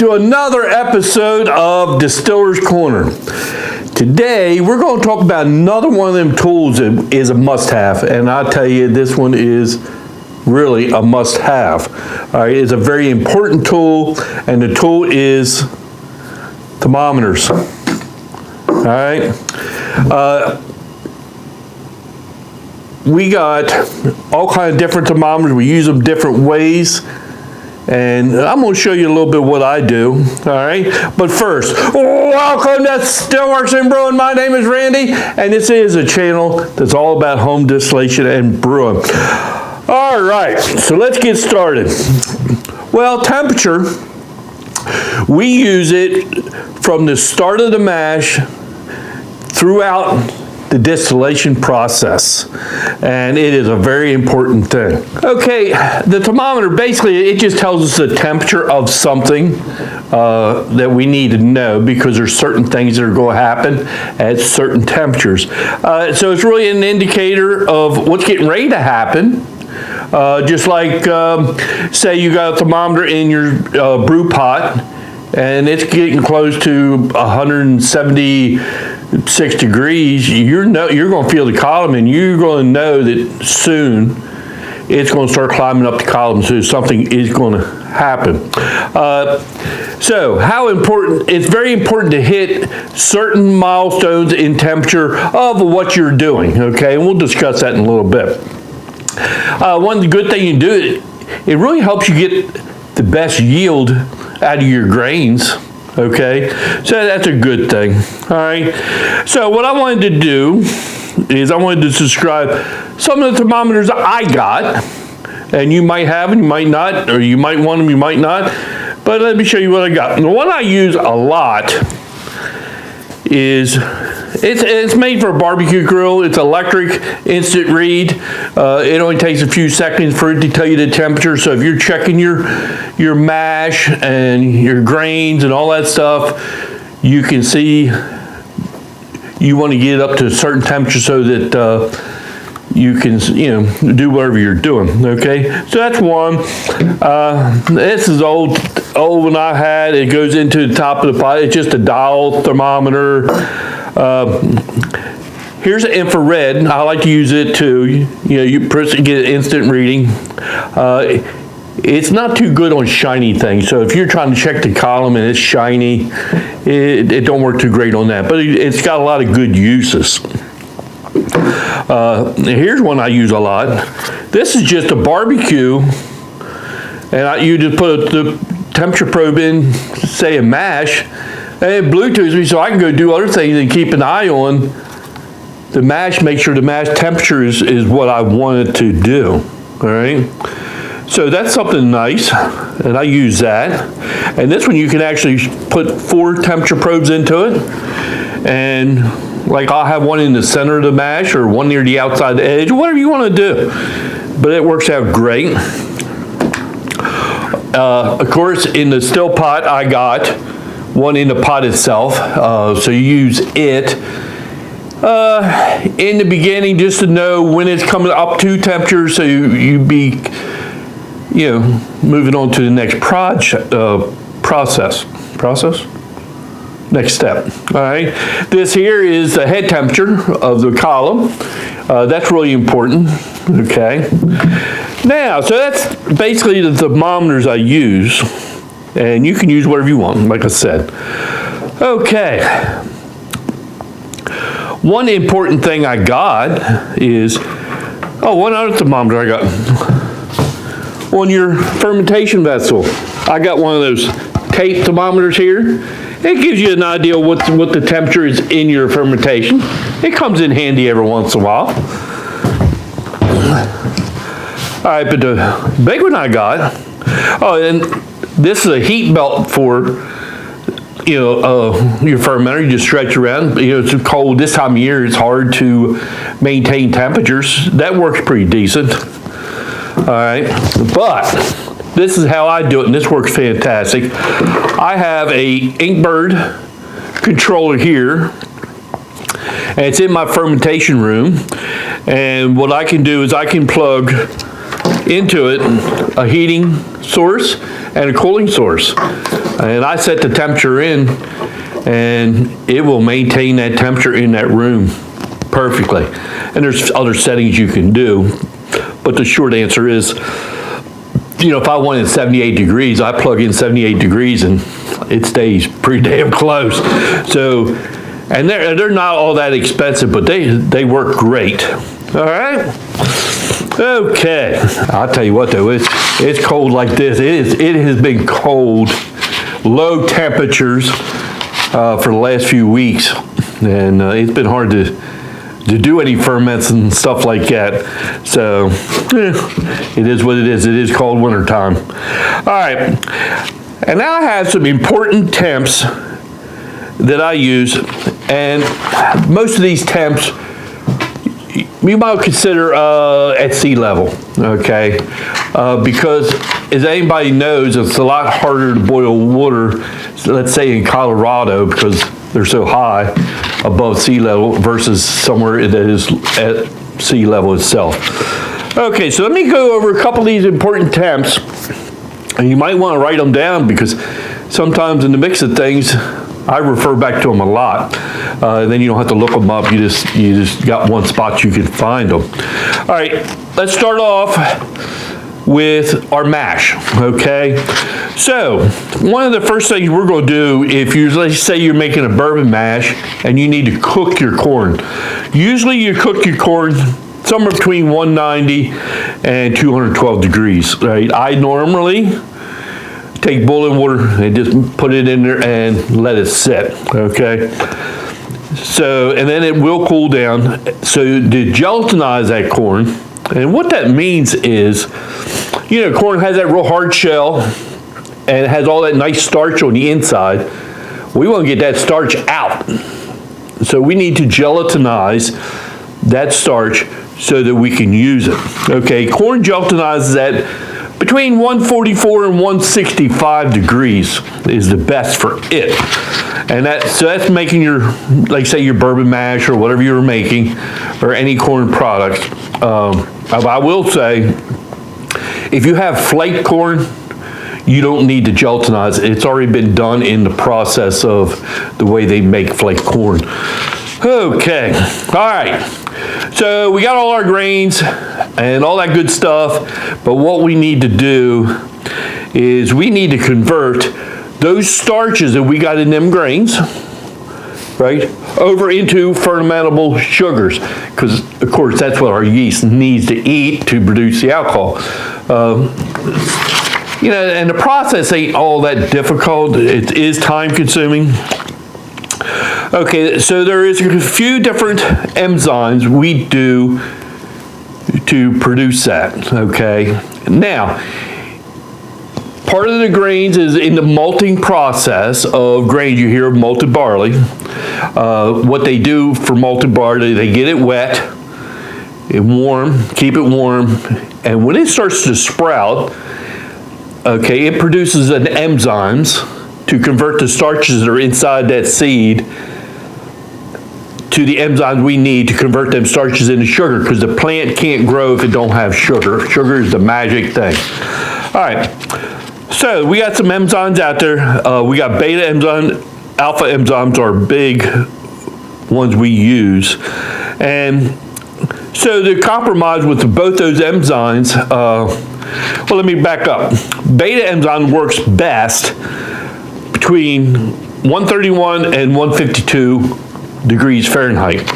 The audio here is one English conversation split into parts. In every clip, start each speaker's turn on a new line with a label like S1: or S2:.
S1: to another episode of Distillers Corner. Today, we're going to talk about another one of them tools that is a must-have, and I'll tell you, this one is really a must-have. All right, it's a very important tool, and the tool is thermometers. All right. We got all kinds of different thermometers. We use them different ways. And I'm going to show you a little bit of what I do, all right? But first, welcome to Stillworks and Brewing. My name is Randy, and this is a channel that's all about home distillation and brewing. All right, so let's get started. Well, temperature, we use it from the start of the mash throughout the distillation process, and it is a very important thing. Okay, the thermometer, basically it just tells us the temperature of something that we need to know, because there's certain things that are going to happen at certain temperatures. So it's really an indicator of what's getting ready to happen. Just like say you got a thermometer in your brew pot and it's getting close to 176 degrees, you're going to feel the column, and you're going to know that soon it's going to start climbing up the column, so something is going to happen. So how important, it's very important to hit certain milestones in temperature of what you're doing, okay? And we'll discuss that in a little bit. One of the good things you do, it really helps you get the best yield out of your grains, okay? So that's a good thing, all right? So what I wanted to do is I wanted to describe some of the thermometers I got, and you might have them, you might not, or you might want them, you might not, but let me show you what I got. The one I use a lot is, it's made for a barbecue grill. It's electric, instant read. It only takes a few seconds for it to tell you the temperature. So if you're checking your mash and your grains and all that stuff, you can see you want to get it up to a certain temperature so that you can, do whatever you're doing. Okay, so that's one. This is old one I had. It goes into the top of the pot. It's just a dial thermometer. Here's an infrared. I like to use it too. You press it, get an instant reading. It's not too good on shiny things. So if you're trying to check the column and it's shiny, it don't work too great on that. But it's got a lot of good uses. Here's one I use a lot. This is just a barbecue, and you just put the temperature probe in, say a mash, and it Bluetooths me so I can go do other things and keep an eye on the mash, make sure the mash temperature is what I want it to do, all right? So that's something nice, and I use that. And this one you can actually put 4 temperature probes into it, and like I'll have one in the center of the mash or one near the outside edge, whatever you want to do. But it works out great. Of course, in the still pot, I got one in the pot itself. So you use it in the beginning just to know when it's coming up to temperature, so you be, moving on to the next process. Next step, all right? This here is the head temperature of the column. That's really important, okay? Now, so that's basically the thermometers I use, and you can use whatever you want, like I said. Okay. One important thing I got is, one other thermometer I got. On your fermentation vessel, I got one of those tape thermometers here. It gives you an idea of what the temperature is in your fermentation. It comes in handy every once in a while. All right, but the big one I got, and this is a heat belt for, your fermenter. You just stretch around. It's cold this time of year. It's hard to maintain temperatures. That works pretty decent. All right, but this is how I do it, and this works fantastic. I have a Inkbird controller here, and it's in my fermentation room. And what I can do is I can plug into it a heating source and a cooling source. And I set the temperature in, and it will maintain that temperature in that room perfectly. And there's other settings you can do, but the short answer is, if I wanted 78 degrees, I plug in 78 degrees and it stays pretty damn close. So, and they're not all that expensive, but they work great. All right. Okay. I'll tell you what though, it's cold like this. It has been cold, low temperatures for the last few weeks, and it's been hard to do any ferments and stuff like that. So it is what it is. It is cold winter time. All right, and now I have some important temps that I use, and most of these temps you might consider at sea level, okay? Because as anybody knows, it's a lot harder to boil water, let's say in Colorado, because they're so high above sea level versus somewhere that is at sea level itself. Okay, so let me go over a couple of these important temps, and you might want to write them down because sometimes in the mix of things, I refer back to them a lot. Then you don't have to look them up. You just got one spot you can find them. All right, let's start off with our mash, okay? So, one of the first things we're going to do, if you, let's say you're making a bourbon mash and you need to cook your corn. Usually you cook your corn somewhere between 190 and 212 degrees, right? I normally take boiling water and just put it in there and let it sit, okay? So, and then it will cool down. So to gelatinize that corn, and what that means is, corn has that real hard shell and it has all that nice starch on the inside. We want to get that starch out. So we need to gelatinize that starch so that we can use it. Okay, corn gelatinizes at between 144 and 165 degrees is the best for it. And that's making your, like say your bourbon mash or whatever you're making, or any corn product. I will say, if you have flake corn, you don't need to gelatinize it. It's already been done in the process of the way they make flake corn. Okay, all right. So we got all our grains and all that good stuff, but what we need to do is we need to convert those starches that we got in them grains, right, over into fermentable sugars, because of course that's what our yeast needs to eat to produce the alcohol. And the process ain't all that difficult. It is time consuming. Okay, so there is a few different enzymes we do to produce that, okay? Now, part of the grains is in the malting process of grains. You hear of malted barley. What they do for malted barley, they get it wet, warm, keep it warm, and when it starts to sprout, okay, it produces an enzymes to convert the starches that are inside that seed to the enzymes we need to convert them starches into sugar, because the plant can't grow if it don't have sugar. Sugar is the magic thing. All right, so we got some enzymes out there. We got beta enzymes, alpha enzymes are big ones we use. And so the compromise with both those enzymes, well, let me back up. Beta enzyme works best between 131 and 152 degrees Fahrenheit.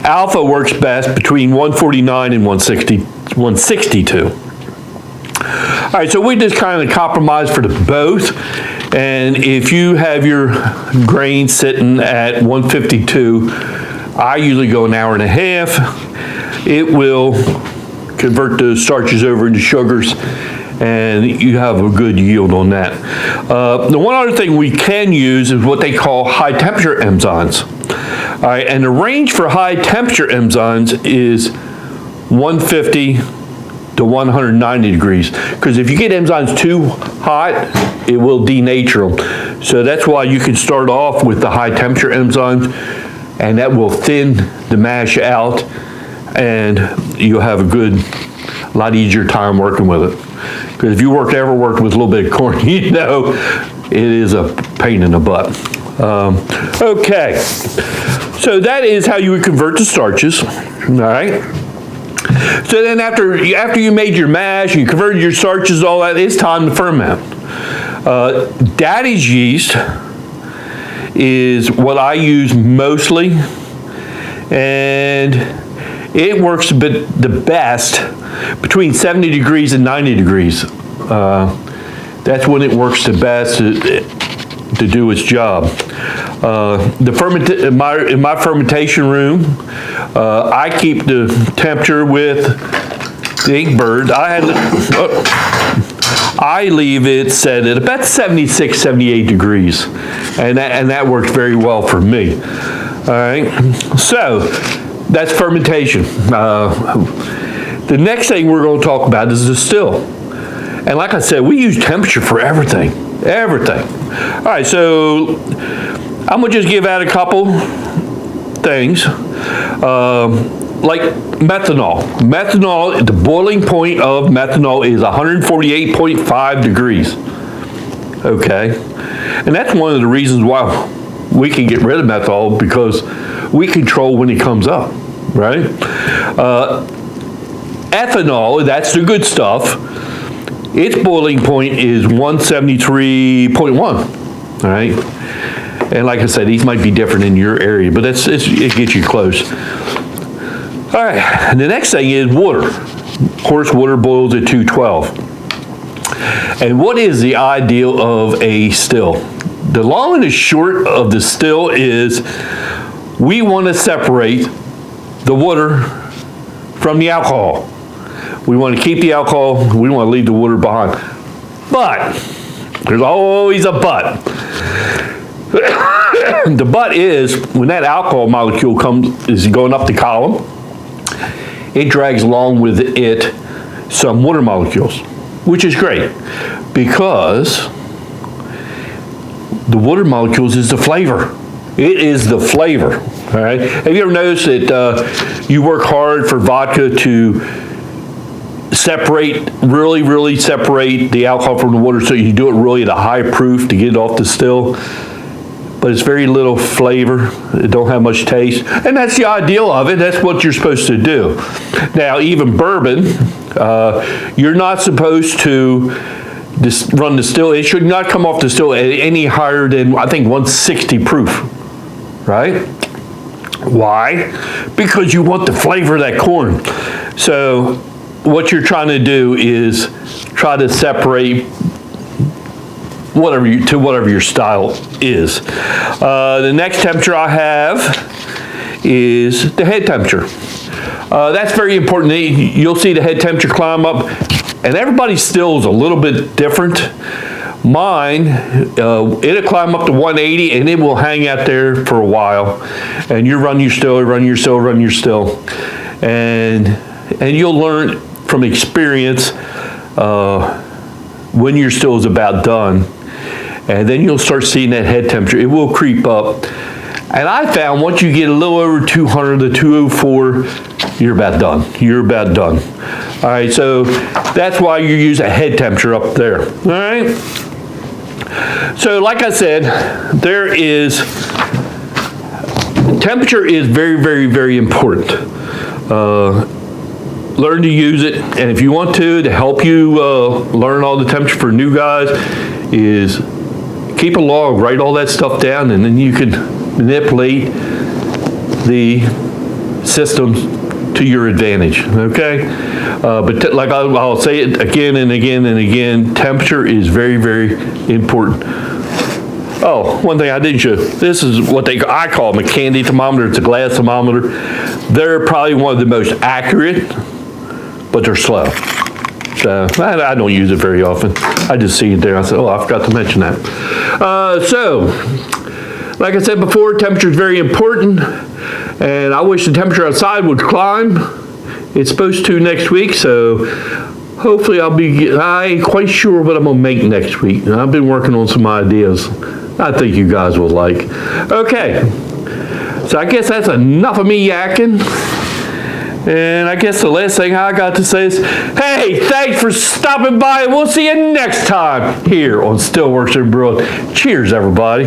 S1: Alpha works best between 149 and 162. All right, so we just kind of compromise for the both. And if you have your grain sitting at 152, I usually go an hour and a half. It will convert the starches over into sugars, and you have a good yield on that. The one other thing we can use is what they call high temperature enzymes. All right, and the range for high temperature enzymes is 150 to 190 degrees, because if you get enzymes too hot, it will denature them. So that's why you can start off with the high temperature enzymes, and that will thin the mash out, and you'll have a lot easier time working with it. Because if you ever worked with a little bit of corn, it is a pain in the butt. Okay, so that is how you would convert to starches, all right? So then after you made your mash, you converted your starches, all that, it's time to ferment. Daddy's yeast is what I use mostly, and it works the best between 70 degrees and 90 degrees. That's when it works the best to do its job. In my fermentation room, I keep the temperature with the Inkbird. I leave it set at about 76, 78 degrees, and that works very well for me. All right, so that's fermentation. The next thing we're going to talk about is distill. And like I said, we use temperature for everything. All right, so I'm going to just give out a couple things. Like methanol. Methanol, the boiling point of methanol is 148.5 degrees. Okay, and that's one of the reasons why we can get rid of methanol, because we control when it comes up, right? Ethanol, that's the good stuff. Its boiling point is 173.1, all right? And like I said, these might be different in your area, but it gets you close. All right, and the next thing is water. Of course, water boils at 212. And what is the ideal of a still? The long and the short of the still is we want to separate the water from the alcohol. We want to keep the alcohol, we don't want to leave the water behind. But, there's always a but. The but is, when that alcohol molecule is going up the column, it drags along with it some water molecules, which is great, because the water molecules is the flavor. It is the flavor, all right? Have you ever noticed that you work hard for vodka to really separate the alcohol from the water, so you do it really at a high proof to get it off the still, but it's very little flavor, it don't have much taste, and that's the ideal of it. That's what you're supposed to do. Now, even bourbon, you're not supposed to run the still. It should not come off the still at any higher than, I think, 160 proof, right? Why? Because you want the flavor of that corn. So what you're trying to do is try to separate whatever your style is. The next temperature I have is the head temperature. That's very important. You'll see the head temperature climb up, and everybody's still is a little bit different. Mine, it'll climb up to 180, and it will hang out there for a while. And you run your still, and you'll learn from experience when your still is about done, and then you'll start seeing that head temperature. It will creep up, and I found once you get a little over 200 to 204, you're about done. All right, so that's why you use a head temperature up there. All right. So, like I said, temperature is very important. Learn to use it, and if you want to help you learn all the temperature for new guys, is keep a log, write all that stuff down, and then you can manipulate the systems to your advantage, okay? But like I'll say it again and again and again, temperature is very important. Oh, one thing I didn't show, this is what I call them a candy thermometer. It's a glass thermometer. They're probably one of the most accurate, but they're slow. So I don't use it very often. I just see it there. I said, oh, I forgot to mention that. So, like I said before, temperature is very important, and I wish the temperature outside would climb. It's supposed to next week, so hopefully I ain't quite sure what I'm gonna make next week. I've been working on some ideas I think you guys will like. Okay, so I guess that's enough of me yakking. And I guess the last thing I got to say is, hey, thanks for stopping by, and we'll see you next time here on Stillworks and Brewing. Cheers, everybody.